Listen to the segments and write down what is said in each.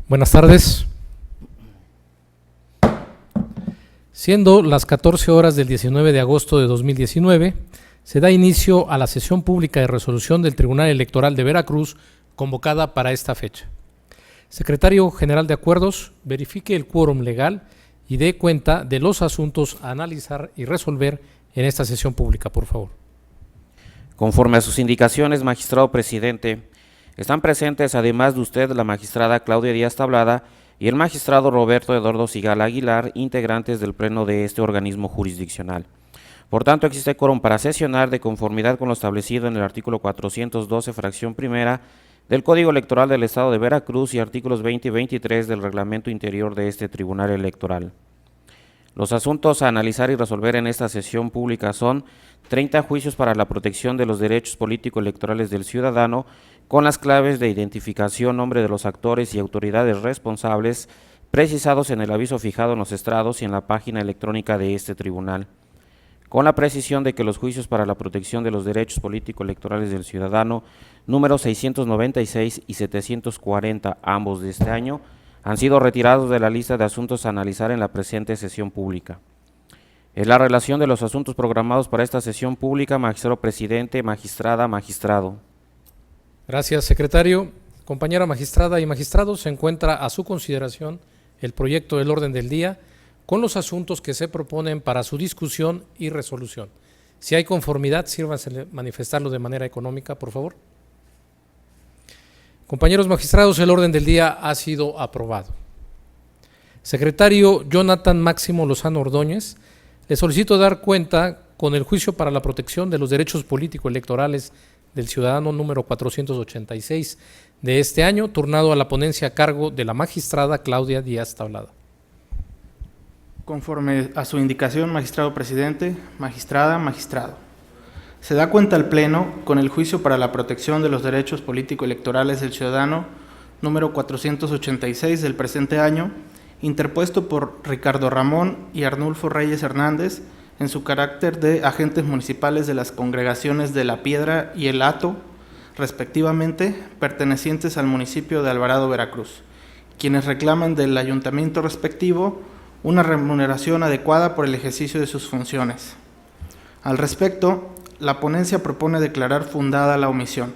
Buenas tardes. Siendo las 14 horas del 19 de agosto de 2019, se da inicio a la sesión pública de resolución del Tribunal Electoral de Veracruz convocada para esta fecha. Secretario General de Acuerdos, verifique el quórum legal y dé cuenta de los asuntos a analizar y resolver en esta sesión pública, por favor. Conforme a sus indicaciones, magistrado presidente, están presentes, además de usted, la magistrada Claudia Díaz Tablada y el magistrado Roberto Eduardo Sigala Aguilar, integrantes del pleno de este organismo jurisdiccional. Por tanto, existe quórum para sesionar de conformidad con lo establecido en el artículo 412, fracción primera, del Código Electoral del Estado de Veracruz y artículos 20 y 23 del reglamento interior de este Tribunal Electoral. Los asuntos a analizar y resolver en esta sesión pública son 30 juicios para la protección de los derechos político-electorales del ciudadano, con las claves de identificación, nombre de los actores y autoridades responsables, precisados en el aviso fijado en los estrados y en la página electrónica de este tribunal. Con la precisión de que los juicios para la protección de los derechos político-electorales del ciudadano, números 696 y 740, ambos de este año, han sido retirados de la lista de asuntos a analizar en la presente sesión pública. En la relación de los asuntos programados para esta sesión pública, magistrado presidente, magistrada, magistrado. Gracias, secretario. Compañera magistrada y magistrado, se encuentra a su consideración el proyecto del orden del día con los asuntos que se proponen para su discusión y resolución. Si hay conformidad, sírvanse manifestarlo de manera económica, por favor. Compañeros magistrados, el orden del día ha sido aprobado. Secretario Jonathan Máximo Lozano Ordóñez, le solicito dar cuenta con el juicio para la protección de los derechos político-electorales del ciudadano número 486 de este año, turnado a la ponencia a cargo de la magistrada Claudia Díaz Tablada. Conforme a su indicación, magistrado presidente, magistrada, magistrado. Se da cuenta al Pleno con el juicio para la protección de los derechos político-electorales del ciudadano número 486 del presente año, interpuesto por Ricardo Ramón y Arnulfo Reyes Hernández en su carácter de agentes municipales de las congregaciones de La Piedra y El Hato, respectivamente, pertenecientes al municipio de Alvarado, Veracruz, quienes reclaman del ayuntamiento respectivo una remuneración adecuada por el ejercicio de sus funciones. Al respecto, la ponencia propone declarar fundada la omisión,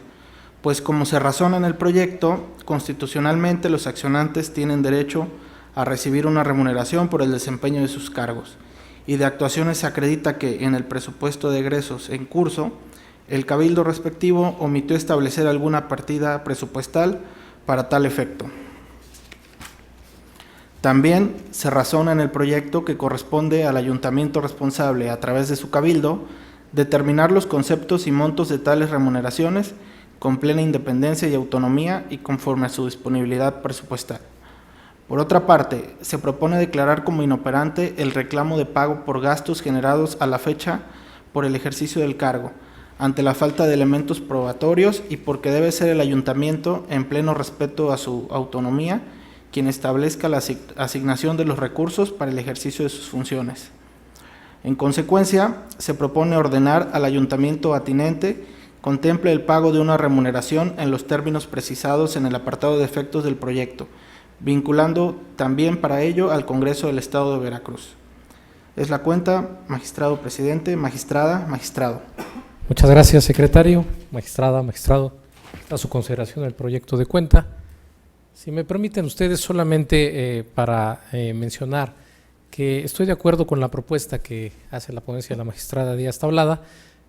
pues como se razona en el proyecto, constitucionalmente los accionantes tienen derecho a recibir una remuneración por el desempeño de sus cargos, y de actuaciones se acredita que en el presupuesto de egresos en curso, el cabildo respectivo omitió establecer alguna partida presupuestal para tal efecto. También se razona en el proyecto que corresponde al ayuntamiento responsable, a través de su cabildo, determinar los conceptos y montos de tales remuneraciones con plena independencia y autonomía y conforme a su disponibilidad presupuestal. Por otra parte, se propone declarar como inoperante el reclamo de pago por gastos generados a la fecha por el ejercicio del cargo, ante la falta de elementos probatorios y porque debe ser el ayuntamiento, en pleno respeto a su autonomía, quien establezca la asignación de los recursos para el ejercicio de sus funciones. En consecuencia, se propone ordenar al ayuntamiento atinente contemple el pago de una remuneración en los términos precisados en el apartado de efectos del proyecto, vinculando también para ello al Congreso del Estado de Veracruz. Es la cuenta, magistrado presidente, magistrada, magistrado. Muchas gracias, secretario, magistrada, magistrado. A su consideración el proyecto de cuenta. Si me permiten ustedes, solamente para mencionar que estoy de acuerdo con la propuesta que hace la ponencia de la magistrada Díaz Tablada.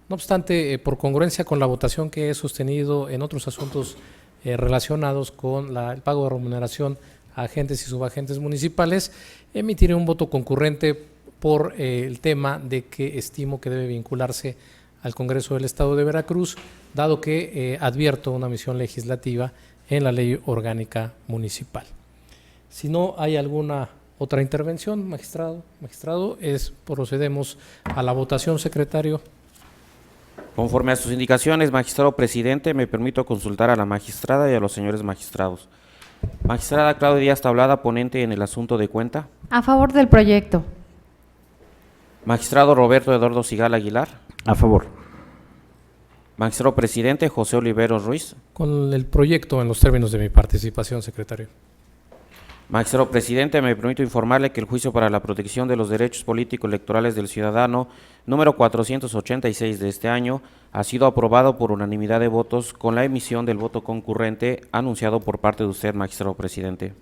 No obstante, por congruencia con la votación que he sostenido en otros asuntos relacionados con el pago de remuneración a agentes y subagentes municipales, emitiré un voto concurrente por el tema de que estimo que debe vincularse al Congreso del Estado de Veracruz, dado que advierto una misión legislativa en la Ley Orgánica Municipal. Si no hay alguna otra intervención, magistrado, procedemos a la votación, secretario. Conforme a sus indicaciones, magistrado presidente, me permito consultar a la magistrada y a los señores magistrados. Magistrada Claudia Díaz Tablada, ponente en el asunto de cuenta. A favor del proyecto. Magistrado Roberto Eduardo Sigala Aguilar. A favor. Magistrado presidente José Oliveros Ruiz. Con el proyecto en los términos de mi participación, secretario. Magistrado presidente, me permito informarle que el juicio para la protección de los derechos políticos electorales del ciudadano número 486 de este año ha sido aprobado por unanimidad de votos con la emisión del voto concurrente anunciado por parte de usted, magistrado presidente.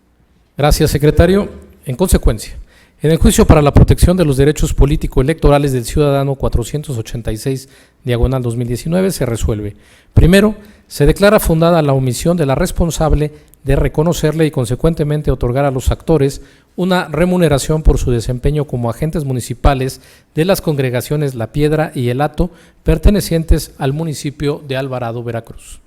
Gracias, secretario. En consecuencia, en el juicio para la protección de los derechos político-electorales del ciudadano 486/2019 se resuelve. Primero, se declara fundada la omisión de la responsable de reconocerle y consecuentemente otorgar a los actores una remuneración por su desempeño como agentes municipales de las congregaciones La Piedra y El Hato, pertenecientes al municipio de Alvarado, Veracruz.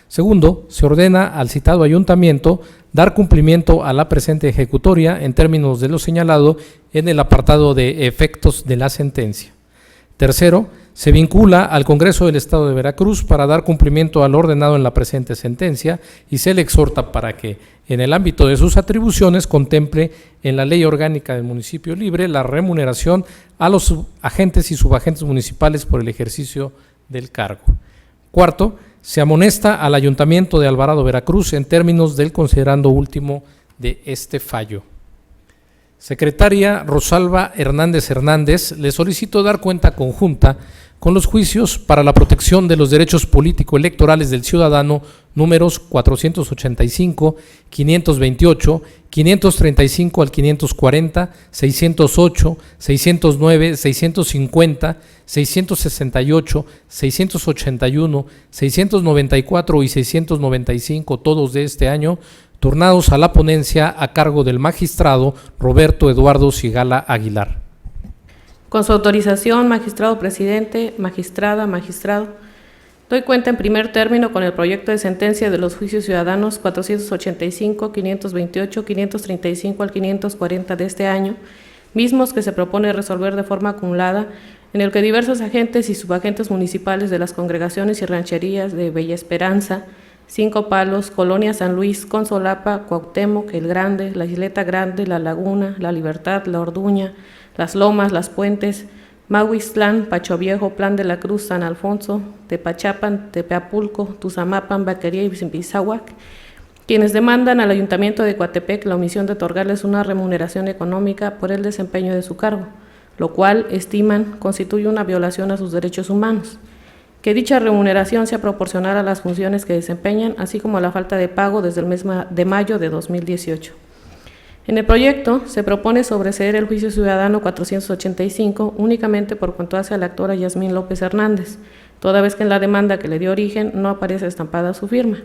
Segundo, se ordena al citado ayuntamiento dar cumplimiento a la presente ejecutoria en términos de lo señalado en el apartado de efectos de la sentencia. Tercero, se vincula al Congreso del Estado de Veracruz para dar cumplimiento al ordenado en la presente sentencia y se le exhorta para que, en el ámbito de sus atribuciones, contemple en la Ley Orgánica del Municipio Libre la remuneración a los agentes y subagentes municipales por el ejercicio del cargo. Cuarto, se amonesta al Ayuntamiento de Alvarado, Veracruz, en términos del considerando último de este fallo. Secretaria Rosalba Hernández Hernández, le solicito dar cuenta conjunta con los juicios para la protección de los derechos político-electorales del ciudadano números 485, 528, 535 al 540, 608, 609, 650, 668, 681, 694 y 695, todos de este año, turnados a la ponencia a cargo del magistrado Roberto Eduardo Sigala Aguilar. Con su autorización, magistrado presidente, magistrada, magistrado, doy cuenta en primer término con el proyecto de sentencia de los juicios ciudadanos 485, 528, 535 al 540 de este año, mismos que se propone resolver de forma acumulada, en el que diversos agentes y subagentes municipales de las congregaciones y rancherías de Bella Esperanza, Cinco Palos, Colonia San Luis, Consolapa, Cuauhtémoc, El Grande, La Isleta Grande, La Laguna, La Libertad, La Orduña, Las Lomas, Las Puentes, Mahuistlán, Pacho Viejo, Plan de la Cruz, San Alfonso, Tepachapan, Tepeapulco, Tuzamapan, Vaquería y Bizahuac, quienes demandan al Ayuntamiento de Coatepec la omisión de otorgarles una remuneración económica por el desempeño de su cargo, lo cual estiman constituye una violación a sus derechos humanos. Que dicha remuneración sea proporcional a las funciones que desempeñan, así como a la falta de pago desde el mes de mayo de 2018. En el proyecto se propone sobreseer el juicio ciudadano 485 únicamente por cuanto hace a la actora Yasmín López Hernández, toda vez que en la demanda que le dio origen no aparece estampada su firma.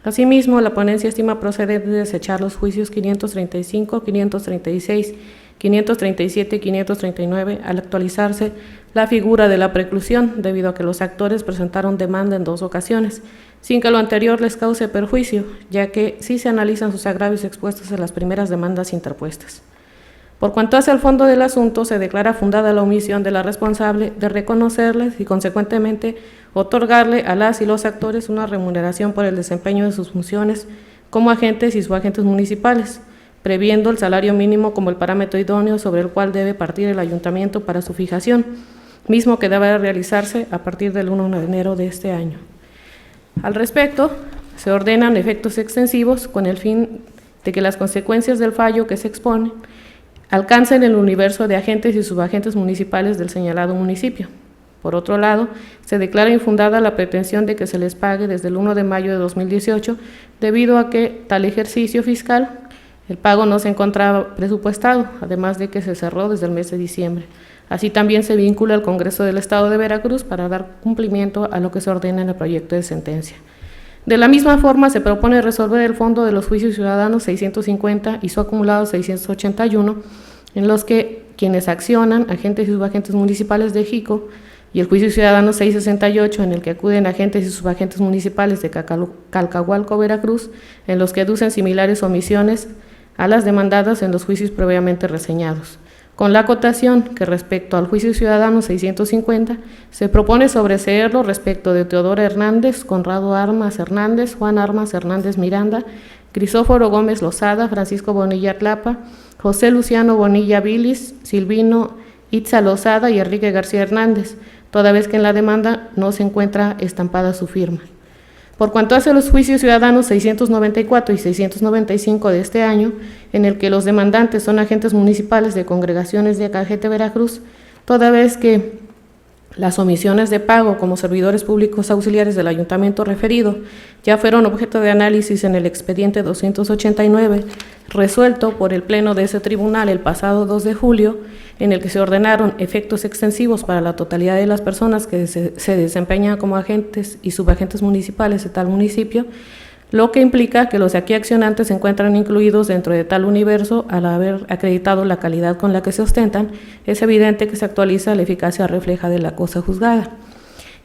Asimismo, la ponencia estima procedente desechar los juicios 535, 536, 537 y 539 al actualizarse la figura de la preclusión, debido a que los actores presentaron demanda en 2 ocasiones, sin que lo anterior les cause perjuicio, ya que sí se analizan sus agravios expuestos en las primeras demandas interpuestas. Por cuanto hace al fondo del asunto, se declara fundada la omisión de la responsable de reconocerles y, consecuentemente, otorgarle a las y los actores una remuneración por el desempeño de sus funciones como agentes y subagentes municipales, previendo el salario mínimo como el parámetro idóneo sobre el cual debe partir el ayuntamiento para su fijación, mismo que debe realizarse a partir del 1 de enero de este año. Al respecto, se ordenan efectos extensivos con el fin de que las consecuencias del fallo que se expone alcancen el universo de agentes y subagentes municipales del señalado municipio. Por otro lado, se declara infundada la pretensión de que se les pague desde el 1 de mayo de 2018, debido a que tal ejercicio fiscal, el pago no se encontraba presupuestado, además de que se cerró desde el mes de diciembre. Así también se vincula al Congreso del Estado de Veracruz para dar cumplimiento a lo que se ordena en el proyecto de sentencia. De la misma forma, se propone resolver el fondo de los juicios ciudadanos 650 y su acumulado 681, en los que quienes accionan, agentes y subagentes municipales de Jico, y el juicio ciudadano 668, en el que acuden agentes y subagentes municipales de Calcahualco, Veracruz, en los que aducen similares omisiones a las demandadas en los juicios previamente reseñados. Con la acotación que respecto al juicio ciudadano 650, se propone sobreseerlo respecto de Teodora Hernández, Conrado Armas Hernández, Juan Armas Hernández Miranda, Crisóforo Gómez Lozada, Francisco Bonilla Tlapa, José Luciano Bonilla Vilis, Silvino Itza Lozada y Enrique García Hernández, toda vez que en la demanda no se encuentra estampada su firma. Por cuanto hace los juicios ciudadanos 694 y 695 de este año, en el que los demandantes son agentes municipales de congregaciones de Cajete, Veracruz, toda vez que las omisiones de pago como servidores públicos auxiliares del ayuntamiento referido ya fueron objeto de análisis en el expediente 289, resuelto por el Pleno de ese tribunal el pasado 2 de julio, en el que se ordenaron efectos extensivos para la totalidad de las personas que se desempeñan como agentes y subagentes municipales de tal municipio, lo que implica que los aquí accionantes se encuentran incluidos dentro de tal universo al haber acreditado la calidad con la que se ostentan. Es evidente que se actualiza la eficacia refleja de la cosa juzgada.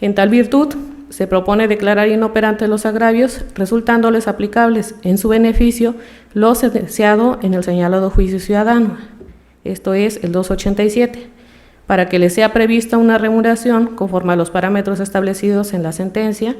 En tal virtud, se propone declarar inoperantes los agravios, resultándoles aplicables en su beneficio lo sentenciado en el señalado juicio ciudadano, esto es el 287, para que les sea prevista una remuneración conforme a los parámetros establecidos en la sentencia,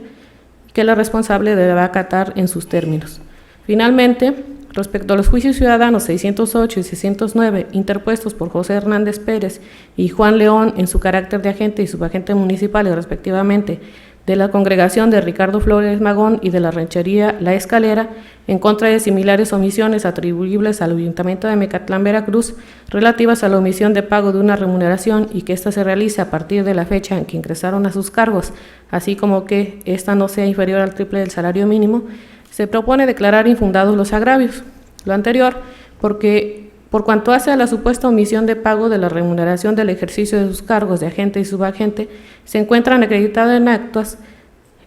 que la responsable deberá acatar en sus términos. Finalmente, respecto a los juicios ciudadanos 608 y 609 interpuestos por José Hernández Pérez y Juan León en su carácter de agente y subagente municipales respectivamente de la congregación de Ricardo Flores Magón y de la ranchería La Escalera, en contra de similares omisiones atribuibles al Ayuntamiento de Mecatlán, Veracruz, relativas a la omisión de pago de una remuneración y que ésta se realice a partir de la fecha en que ingresaron a sus cargos, así como que ésta no sea inferior al triple del salario mínimo, se propone declarar infundados los agravios. Lo anterior, porque por cuanto hace a la supuesta omisión de pago de la remuneración del ejercicio de sus cargos de agente y subagente, se encuentran acreditados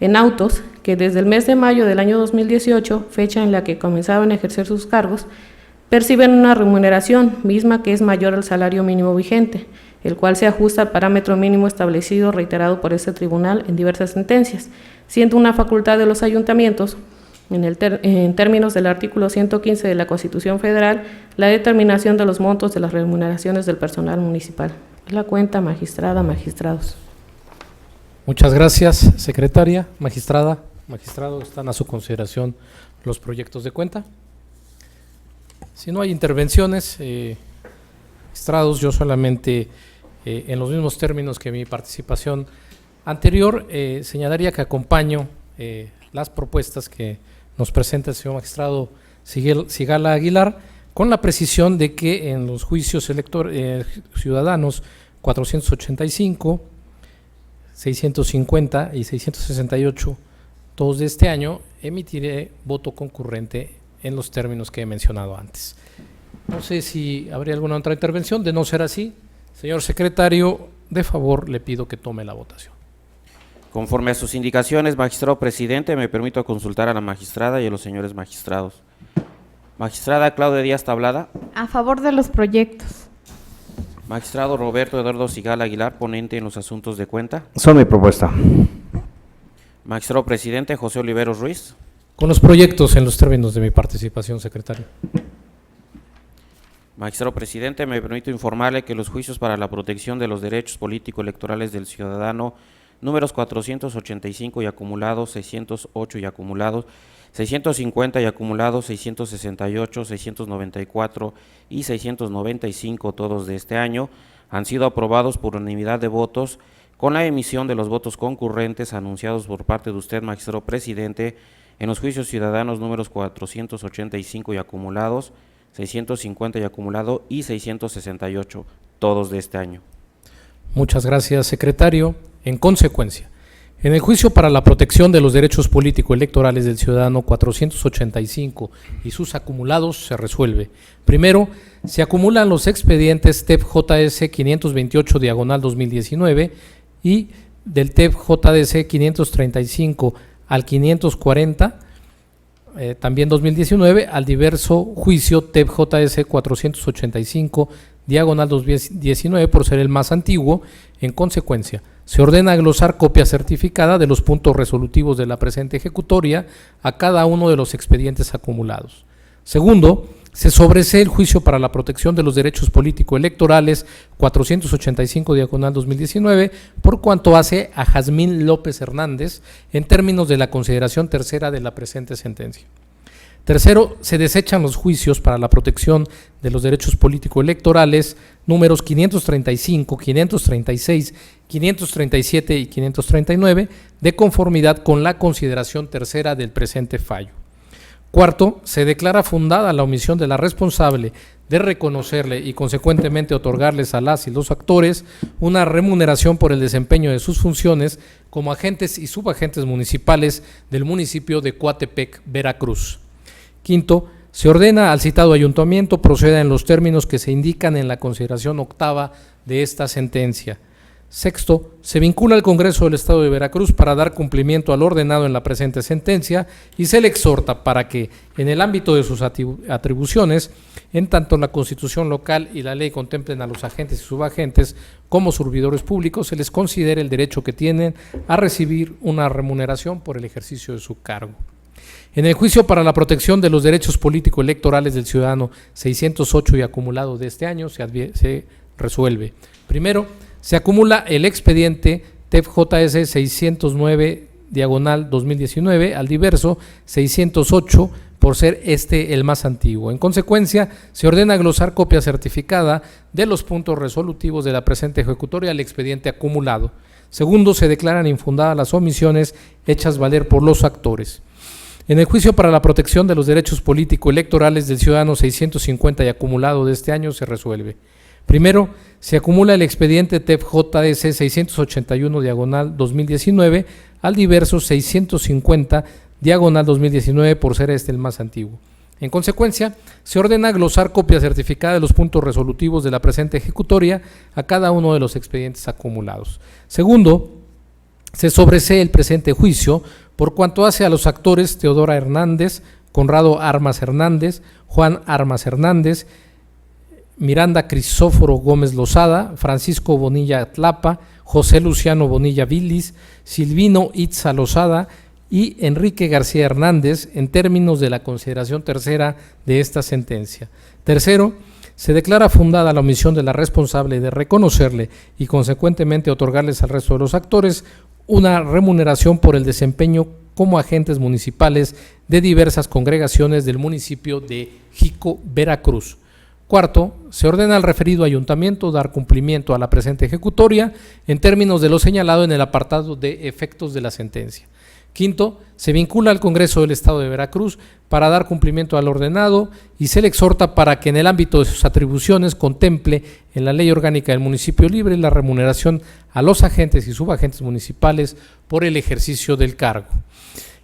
en autos que desde el mes de mayo del año 2018, fecha en la que comenzaban a ejercer sus cargos, perciben una remuneración misma que es mayor al salario mínimo vigente, el cual se ajusta al parámetro mínimo establecido reiterado por este tribunal en diversas sentencias, siendo una facultad de los ayuntamientos, en términos del artículo 115 de la Constitución Federal, la determinación de los montos de las remuneraciones del personal municipal. La cuenta, magistrada, magistrados. Muchas gracias, secretaria, magistrada, magistrado. Están a su consideración los proyectos de cuenta. Si no hay intervenciones, magistrados, yo solamente, en los mismos términos que mi participación anterior, señalaría que acompaño las propuestas que nos presenta el señor magistrado Sigala Aguilar, con la precisión de que en los juicios ciudadanos 485, 650 y 668, todos de este año, emitiré voto concurrente en los términos que he mencionado antes. No sé si habría alguna otra intervención. De no ser así, señor secretario, de favor le pido que tome la votación. Conforme a sus indicaciones, magistrado presidente, me permito consultar a la magistrada y a los señores magistrados. Magistrada Claudia Díaz Tablada. A favor de los proyectos. Magistrado Roberto Eduardo Sigala Aguilar, ponente en los asuntos de cuenta. Son mi propuesta. Magistrado presidente José Oliveros Ruiz. Con los proyectos en los términos de mi participación, secretario. Magistrado presidente, me permito informarle que los juicios para la protección de los derechos político-electorales del ciudadano números 485 y acumulados, 608 y acumulados, 650 y acumulados, 668, 694 y 695, todos de este año, han sido aprobados por unanimidad de votos con la emisión de los votos concurrentes anunciados por parte de usted, magistrado presidente, en los juicios ciudadanos números 485 y acumulados, 650 y acumulado y 668, todos de este año. Muchas gracias, secretario. En consecuencia, en el juicio para la protección de los derechos político-electorales del ciudadano 485 y sus acumulados se resuelve. Primero, se acumulan los expedientes TEP-JS 528/2019 y del TEP-JS 535 al 540, también 2019, al diverso juicio TEP-JS 485/2019 por ser el más antiguo. En consecuencia, se ordena glosar copia certificada de los puntos resolutivos de la presente ejecutoria a cada uno de los expedientes acumulados. Segundo, se sobresee el juicio para la protección de los derechos político-electorales 485/2019 por cuanto hace a Jazmín López Hernández en términos de la consideración tercera de la presente sentencia. Tercero, se desechan los juicios para la protección de los derechos político-electorales números 535, 536, 537 y 539 de conformidad con la consideración tercera del presente fallo. Cuarto, se declara fundada la omisión de la responsable de reconocerle y consecuentemente otorgarles a las y los actores una remuneración por el desempeño de sus funciones como agentes y subagentes municipales del municipio de Coatepec, Veracruz. Quinto, se ordena al citado ayuntamiento proceda en los términos que se indican en la consideración octava de esta sentencia. Sexto, se vincula al Congreso del Estado de Veracruz para dar cumplimiento al ordenado en la presente sentencia y se le exhorta para que, en el ámbito de sus atribuciones, en tanto la Constitución local y la ley contemplen a los agentes y subagentes como servidores públicos, se les considere el derecho que tienen a recibir una remuneración por el ejercicio de su cargo. En el juicio para la protección de los derechos político-electorales del ciudadano 608 y acumulado de este año se resuelve. Primero, se acumula el expediente TEF-JS 609/2019 al diverso 608 por ser este el más antiguo. En consecuencia, se ordena glosar copia certificada de los puntos resolutivos de la presente ejecutoria al expediente acumulado. Segundo, se declaran infundadas las omisiones hechas valer por los actores. En el juicio para la protección de los derechos político-electorales del ciudadano 650 y acumulado de este año se resuelve. Primero, se acumula el expediente TEF-JS 681/2019 al diverso 650/2019 por ser este el más antiguo. En consecuencia, se ordena glosar copia certificada de los puntos resolutivos de la presente ejecutoria a cada uno de los expedientes acumulados. Segundo, se sobresee el presente juicio por cuanto hace a los actores Teodora Hernández, Conrado Armas Hernández, Juan Armas Hernández, Miranda Crisóforo Gómez Lozada, Francisco Bonilla Tlapa, José Luciano Bonilla Vilis, Silvino Itza Lozada y Enrique García Hernández en términos de la consideración tercera de esta sentencia. Tercero, se declara fundada la omisión de la responsable de reconocerle y consecuentemente otorgarles al resto de los actores una remuneración por el desempeño como agentes municipales de diversas congregaciones del municipio de Jico, Veracruz. Cuarto, se ordena al referido ayuntamiento dar cumplimiento a la presente ejecutoria en términos de lo señalado en el apartado de efectos de la sentencia. Quinto, se vincula al Congreso del Estado de Veracruz para dar cumplimiento al ordenado y se le exhorta para que en el ámbito de sus atribuciones contemple en la Ley Orgánica del Municipio Libre la remuneración a los agentes y subagentes municipales por el ejercicio del cargo.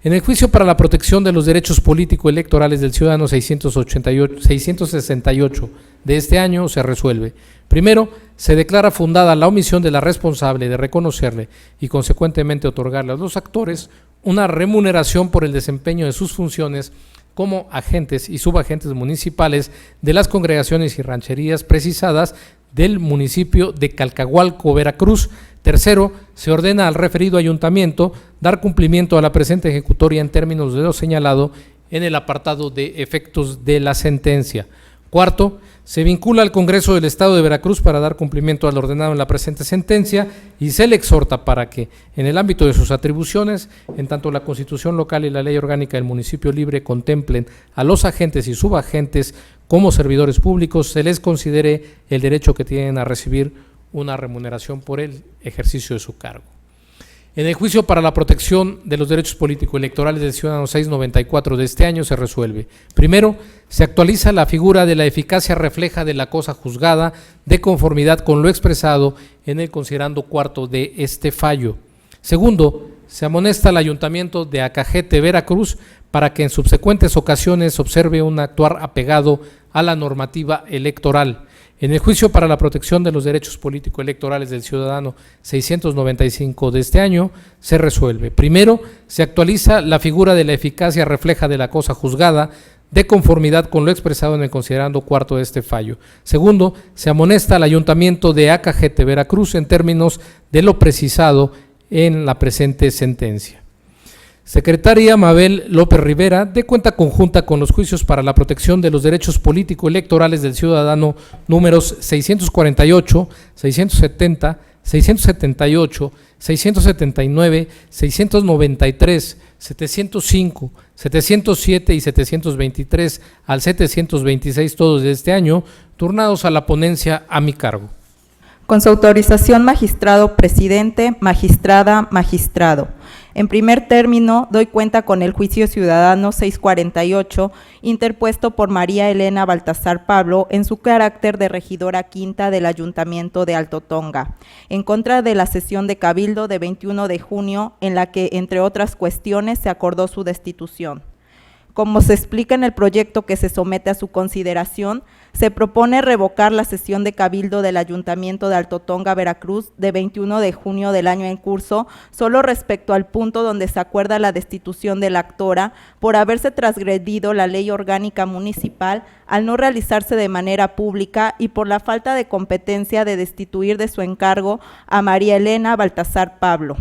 En el juicio para la protección de los derechos político-electorales del ciudadano 668 de este año se resuelve. Primero, se declara fundada la omisión de la responsable de reconocerle y consecuentemente otorgarle a los actores una remuneración por el desempeño de sus funciones como agentes y subagentes municipales de las congregaciones y rancherías precisadas del municipio de Calcahualco, Veracruz. Tercero, se ordena al referido ayuntamiento dar cumplimiento a la presente ejecutoria en términos de lo señalado en el apartado de efectos de la sentencia. Cuarto, se vincula al Congreso del Estado de Veracruz para dar cumplimiento al ordenado en la presente sentencia y se le exhorta para que, en el ámbito de sus atribuciones, en tanto la Constitución local y la Ley Orgánica del Municipio Libre contemplen a los agentes y subagentes como servidores públicos, se les considere el derecho que tienen a recibir una remuneración por el ejercicio de su cargo. En el juicio para la protección de los derechos político-electorales del ciudadano 694 de este año se resuelve. Primero, se actualiza la figura de la eficacia refleja de la cosa juzgada de conformidad con lo expresado en el considerando cuarto de este fallo. Segundo, se amonesta al Ayuntamiento de Acajete, Veracruz, para que en subsecuentes ocasiones observe un actuar apegado a la normativa electoral. En el juicio para la protección de los derechos político-electorales del ciudadano 695 de este año se resuelve. Primero, se actualiza la figura de la eficacia refleja de la cosa juzgada de conformidad con lo expresado en el considerando cuarto de este fallo. Segundo, se amonesta al Ayuntamiento de Acajete, Veracruz, en términos de lo precisado en la presente sentencia. Secretaria Mabel López Rivera, de cuenta conjunta con los juicios para la protección de los derechos político-electorales del ciudadano números 648, 670, 678, 679, 693, 705, 707 y 723 al 726, todos de este año, turnados a la ponencia a mi cargo. Con su autorización, magistrado presidente, magistrada, magistrado. En primer término, doy cuenta con el juicio ciudadano 648, interpuesto por María Elena Baltasar Pablo en su carácter de regidora quinta del Ayuntamiento de Alto Tonga, en contra de la sesión de Cabildo de 21 de junio, en la que, entre otras cuestiones, se acordó su destitución. Como se explica en el proyecto que se somete a su consideración, se propone revocar la sesión de Cabildo del Ayuntamiento de Alto Tonga, Veracruz, de 21 de junio del año en curso, solo respecto al punto donde se acuerda la destitución de la actora por haberse transgredido la ley orgánica municipal al no realizarse de manera pública y por la falta de competencia de destituir de su encargo a María Elena Baltasar Pablo.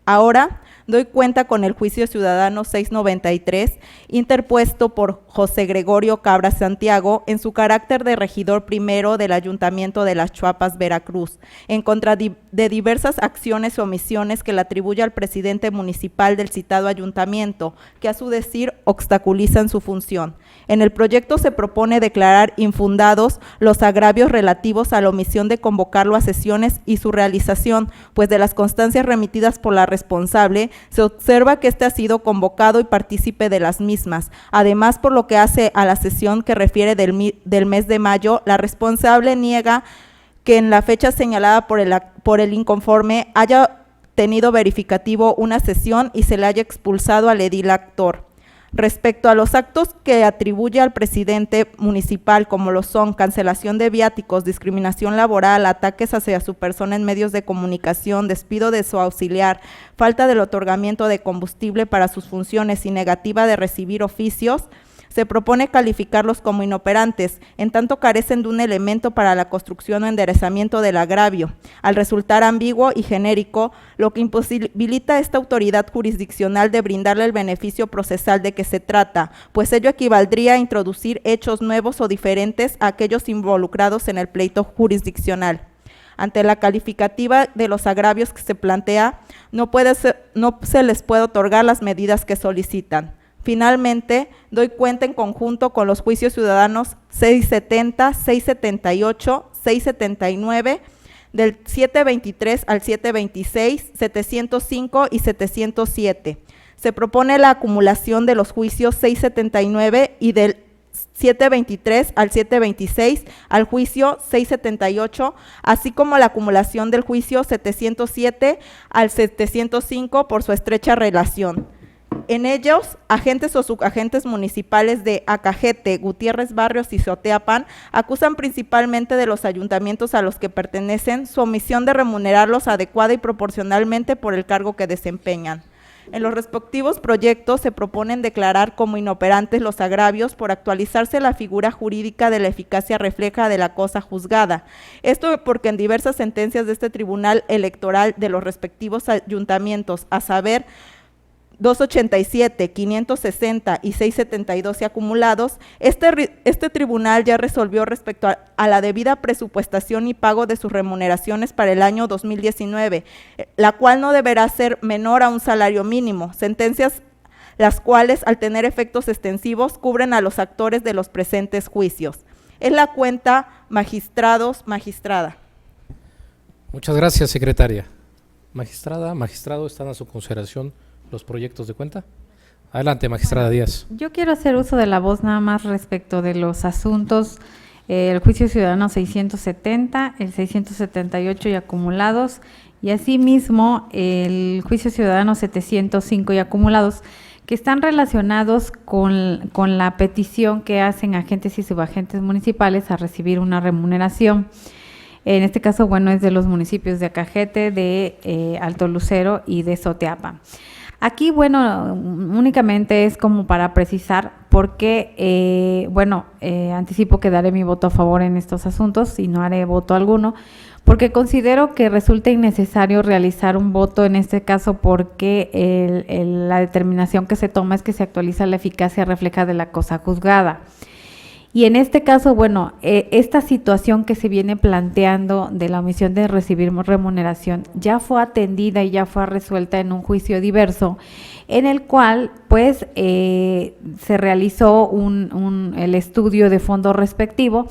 Ahora, doy cuenta con el juicio ciudadano 693, interpuesto por José Gregorio Cabra Santiago en su carácter de regidor primero del Ayuntamiento de Las Chuapas, Veracruz, en contra de diversas acciones o omisiones que le atribuye al presidente municipal del citado ayuntamiento, que a su decir obstaculizan su función. En el proyecto se propone declarar infundados los agravios relativos a la omisión de convocarlo a sesiones y su realización, pues de las constancias remitidas por la responsable, se observa que éste ha sido convocado y partícipe de las mismas. Además, por lo que hace a la sesión que refiere del mes de mayo, la responsable niega que en la fecha señalada por el inconforme haya tenido verificativo una sesión y se le haya expulsado al edil actor. Respecto a los actos que atribuye al presidente municipal, como lo son cancelación de viáticos, discriminación laboral, ataques hacia su persona en medios de comunicación, despido de su auxiliar, falta del otorgamiento de combustible para sus funciones y negativa de recibir oficios, se propone calificarlos como inoperantes, en tanto carecen de un elemento para la construcción o enderezamiento del agravio, al resultar ambiguo y genérico, lo que imposibilita a esta autoridad jurisdiccional de brindarle el beneficio procesal de que se trata, pues ello equivaldría a introducir hechos nuevos o diferentes a aquellos involucrados en el pleito jurisdiccional. Ante la calificativa de los agravios que se plantea, no se les puede otorgar las medidas que solicitan. Finalmente, doy cuenta en conjunto con los juicios ciudadanos 670, 678, 679, del 723 al 726, 705 y 707. Se propone la acumulación de los juicios 679 y del 723 al 726 al juicio 678, así como la acumulación del juicio 707 al 705 por su estrecha relación. En ellos, agentes o subagentes municipales de Acajete, Gutiérrez Barrios y Xoteapan acusan principalmente de los ayuntamientos a los que pertenecen su omisión de remunerarlos adecuada y proporcionalmente por el cargo que desempeñan. En los respectivos proyectos se proponen declarar como inoperantes los agravios por actualizarse la figura jurídica de la eficacia refleja de la cosa juzgada. Esto porque en diversas sentencias de este Tribunal Electoral de los respectivos ayuntamientos, a saber, 287, 560 y 672 acumulados, este tribunal ya resolvió respecto a la debida presupuestación y pago de sus remuneraciones para el año 2019, la cual no deberá ser menor a un salario mínimo, sentencias las cuales, al tener efectos extensivos, cubren a los actores de los presentes juicios. Es la cuenta, magistrados, magistrada. Muchas gracias, secretaria. Magistrada, magistrado, están a su consideración los proyectos de cuenta. Adelante, magistrada Díaz. Yo quiero hacer uso de la voz nada más respecto de los asuntos, el juicio ciudadano 670, el 678 y acumulados, y asimismo el juicio ciudadano 705 y acumulados, que están relacionados con la petición que hacen agentes y subagentes municipales a recibir una remuneración. En este caso, bueno, es de los municipios de Acajete, de Alto Lucero y de Xoteapan. Aquí, bueno, únicamente es como para precisar porque, anticipo que daré mi voto a favor en estos asuntos y no haré voto alguno, porque considero que resulta innecesario realizar un voto en este caso porque la determinación que se toma es que se actualiza la eficacia refleja de la cosa juzgada. Y en este caso, bueno, esta situación que se viene planteando de la omisión de recibir remuneración ya fue atendida y ya fue resuelta en un juicio diverso, en el cual, pues, se realizó el estudio de fondo respectivo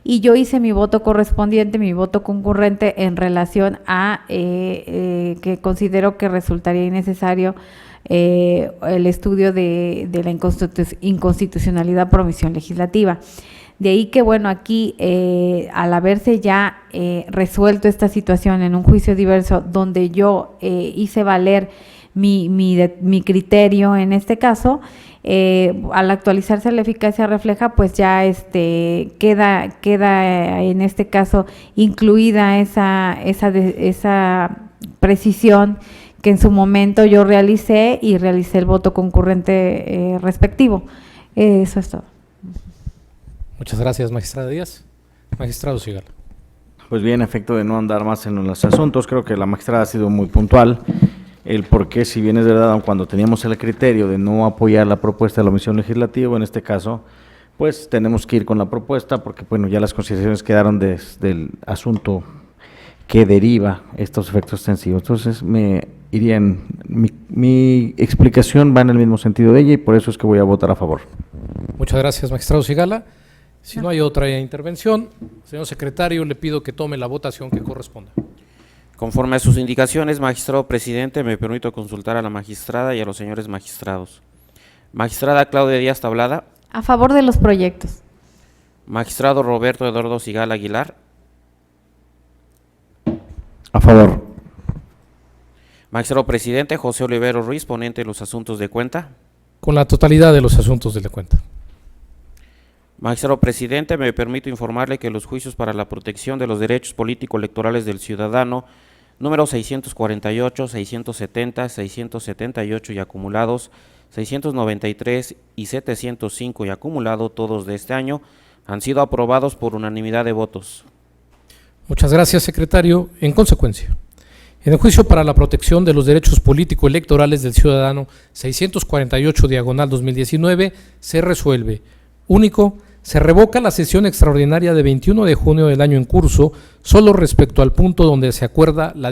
y yo hice mi voto correspondiente, mi voto concurrente en relación a que considero que resultaría innecesario el estudio de la inconstitucionalidad por omisión legislativa. De ahí que, bueno, aquí al haberse ya resuelto esta situación en un juicio diverso donde yo hice valer mi criterio en este caso, al actualizarse la eficacia refleja, pues ya queda en este caso incluida esa precisión que en su momento yo realicé el voto concurrente respectivo. Eso es todo. Muchas gracias, magistrada Díaz. Magistrado Sigala. Pues bien, a efecto de no andar más en los asuntos, creo que la magistrada ha sido muy puntual. El por qué, si bien es verdad, aun cuando teníamos el criterio de no apoyar la propuesta de la omisión legislativa, en este caso, pues tenemos que ir con la propuesta, porque bueno, ya las consideraciones quedaron del asunto que deriva estos efectos extensivos. Entonces, mi explicación va en el mismo sentido de ella y por eso es que voy a votar a favor. Muchas gracias, magistrado Sigala. Si no hay otra intervención, señor secretario, le pido que tome la votación que corresponda. Conforme a sus indicaciones, magistrado presidente, me permito consultar a la magistrada y a los señores magistrados. Magistrada Claudia Díaz Tablada. A favor de los proyectos. Magistrado Roberto Eduardo Sigala Aguilar. A favor. Magistrado presidente José Olivero Ruiz, ponente de los asuntos de cuenta. Con la totalidad de los asuntos de la cuenta. Magistrado presidente, me permito informarle que los juicios para la protección de los derechos político-electorales del ciudadano, número 648, 670, 678 y acumulados, 693 y 705 y acumulado todos de este año, han sido aprobados por unanimidad de votos. Muchas gracias, secretario. En consecuencia, en el juicio para la protección de los derechos político-electorales del ciudadano 648/2019 se resuelve. Único, se revoca la sesión extraordinaria de 21 de junio del año en curso, solo respecto al punto donde se acuerda la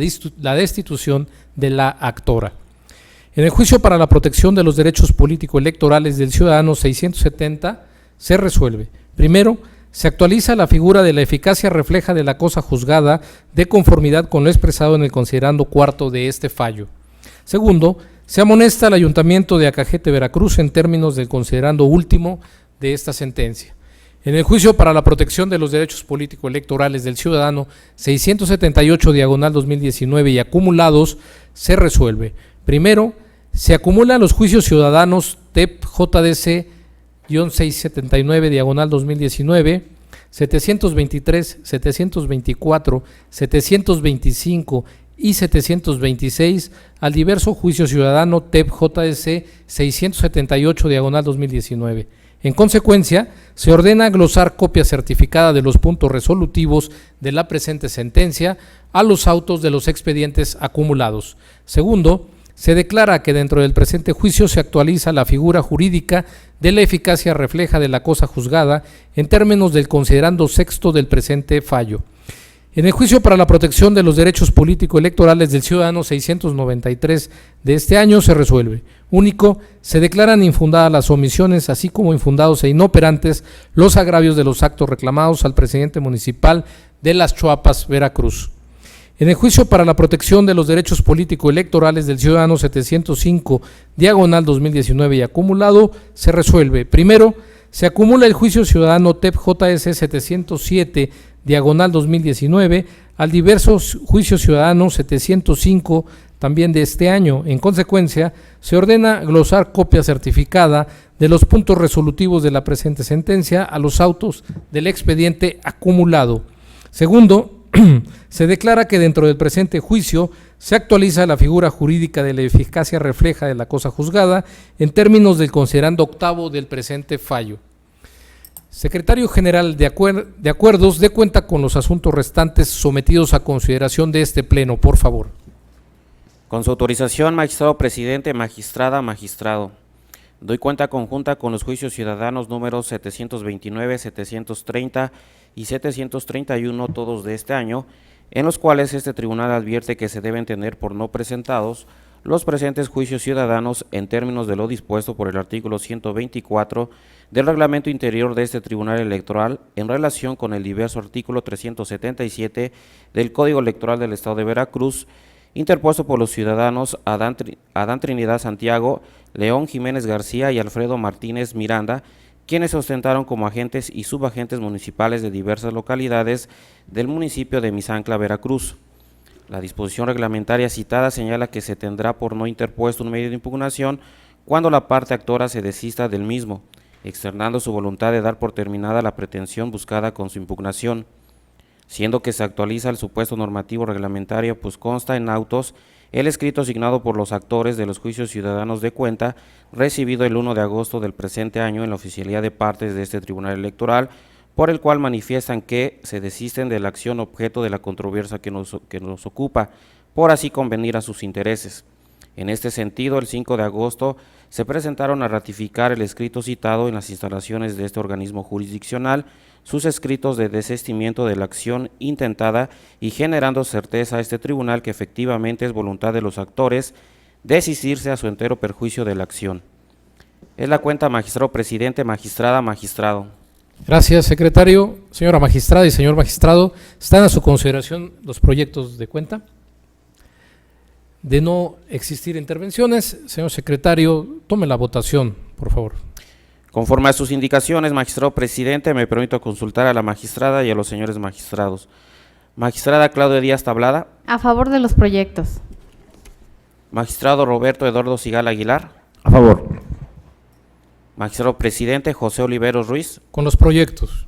destitución de la actora. En el juicio para la protección de los derechos político-electorales del ciudadano 670 se resuelve. Primero, se actualiza la figura de la eficacia refleja de la cosa juzgada de conformidad con lo expresado en el considerando cuarto de este fallo. Segundo, se amonesta al Ayuntamiento de Acajete, Veracruz, en términos del considerando último de esta sentencia. En el juicio para la protección de los derechos político-electorales del ciudadano 678/2019 y acumulados se resuelve. Primero, se acumulan los juicios ciudadanos TEP JDC-679/2019, 723, 724, 725 y 726 al diverso juicio ciudadano TEP JDC 678/2019. En consecuencia, se ordena glosar copia certificada de los puntos resolutivos de la presente sentencia a los autos de los expedientes acumulados. Segundo, se declara que dentro del presente juicio se actualiza la figura jurídica de la eficacia refleja de la cosa juzgada en términos del considerando sexto del presente fallo. En el juicio para la protección de los derechos político-electorales del ciudadano 693 de este año se resuelve. Único, se declaran infundadas las omisiones, así como infundados e inoperantes los agravios de los actos reclamados al presidente municipal de Las Chuapas, Veracruz. En el juicio para la protección de los derechos político-electorales del ciudadano 705/2019 y acumulado se resuelve. Primero, se acumula el juicio ciudadano TEP JS 707/2019 al diverso juicio ciudadano 705 también de este año. En consecuencia, se ordena glosar copia certificada de los puntos resolutivos de la presente sentencia a los autos del expediente acumulado. Segundo, se declara que dentro del presente juicio se actualiza la figura jurídica de la eficacia refleja de la cosa juzgada en términos del considerando octavo del presente fallo. Secretario General de Acuerdos, dé cuenta con los asuntos restantes sometidos a consideración de este Pleno, por favor. Con su autorización, magistrado presidente, magistrada, magistrado. Doy cuenta conjunta con los juicios ciudadanos números 729, 730 y 731, todos de este año, en los cuales este tribunal advierte que se deben tener por no presentados los presentes juicios ciudadanos en términos de lo dispuesto por el artículo 124 del reglamento interior de este Tribunal Electoral en relación con el diverso artículo 377 del Código Electoral del Estado de Veracruz, interpuesto por los ciudadanos Adán Trinidad Santiago, León Jiménez García y Alfredo Martínez Miranda, quienes se ostentaron como agentes y subagentes municipales de diversas localidades del municipio de Misantla, Veracruz. La disposición reglamentaria citada señala que se tendrá por no interpuesto un medio de impugnación cuando la parte actora se desista del mismo, externando su voluntad de dar por terminada la pretensión buscada con su impugnación, siendo que se actualiza el supuesto normativo reglamentario, pues consta en autos el escrito asignado por los actores de los juicios ciudadanos de cuenta, recibido el 1 de agosto del presente año en la oficialía de partes de este Tribunal Electoral, por el cual manifiestan que se desisten de la acción objeto de la controversia que nos ocupa, por así convenir a sus intereses. En este sentido, el 5 de agosto se presentaron a ratificar el escrito citado en las instalaciones de este organismo jurisdiccional, sus escritos de desistimiento de la acción intentada y generando certeza a este tribunal que efectivamente es voluntad de los actores desistirse a su entero perjuicio de la acción. Es la cuenta, magistrado presidente, magistrada, magistrado. Gracias, secretario. Señora magistrada y señor magistrado, ¿están a su consideración los proyectos de cuenta? De no existir intervenciones, señor secretario, tome la votación, por favor. Conforme a sus indicaciones, magistrado presidente, me permito consultar a la magistrada y a los señores magistrados. Magistrada Claudia Díaz Tablada. A favor de los proyectos. Magistrado Roberto Eduardo Sigala Aguilar. A favor. Magistrado presidente José Oliveros Ruiz. Con los proyectos.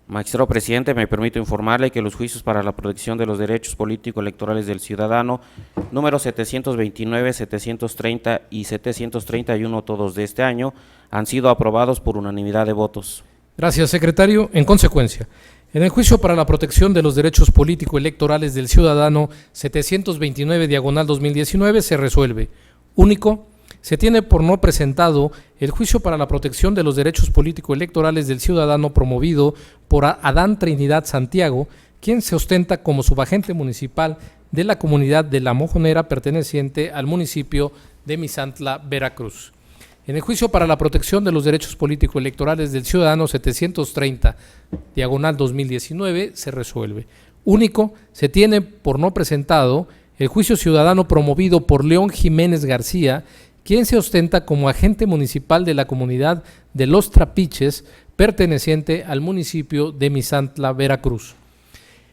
Magistrado presidente, me permito informarle que los juicios para la protección de los derechos político-electorales del ciudadano, número 729, 730 y 731, todos de este año, han sido aprobados por unanimidad de votos. Gracias, secretario. En consecuencia, en el juicio para la protección de los derechos político-electorales del ciudadano 729/2019 se resuelve. Único, se tiene por no presentado el juicio para la protección de los derechos político-electorales del ciudadano promovido por Adán Trinidad Santiago, quien se ostenta como subagente municipal de la comunidad de La Mojonera perteneciente al municipio de Misantla, Veracruz. En el juicio para la protección de los derechos político-electorales del ciudadano 730/2019 se resuelve. Único, se tiene por no presentado el juicio ciudadano promovido por León Jiménez García, quien se ostenta como agente municipal de la comunidad de Los Trapiches, perteneciente al municipio de Misantla, Veracruz.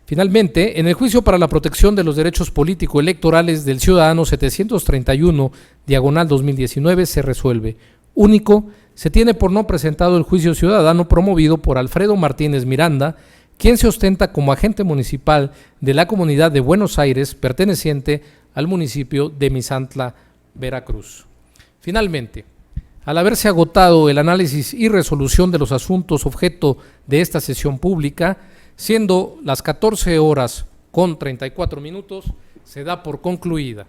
Finalmente, en el juicio para la protección de los derechos político-electorales del ciudadano 731/2019 se resuelve. Único, se tiene por no presentado el juicio ciudadano promovido por Alfredo Martínez Miranda, quien se ostenta como agente municipal de la comunidad de Buenos Aires, perteneciente al municipio de Misantla, Veracruz. Finalmente, al haberse agotado el análisis y resolución de los asuntos objeto de esta sesión pública, siendo las 14:34, se da por concluida.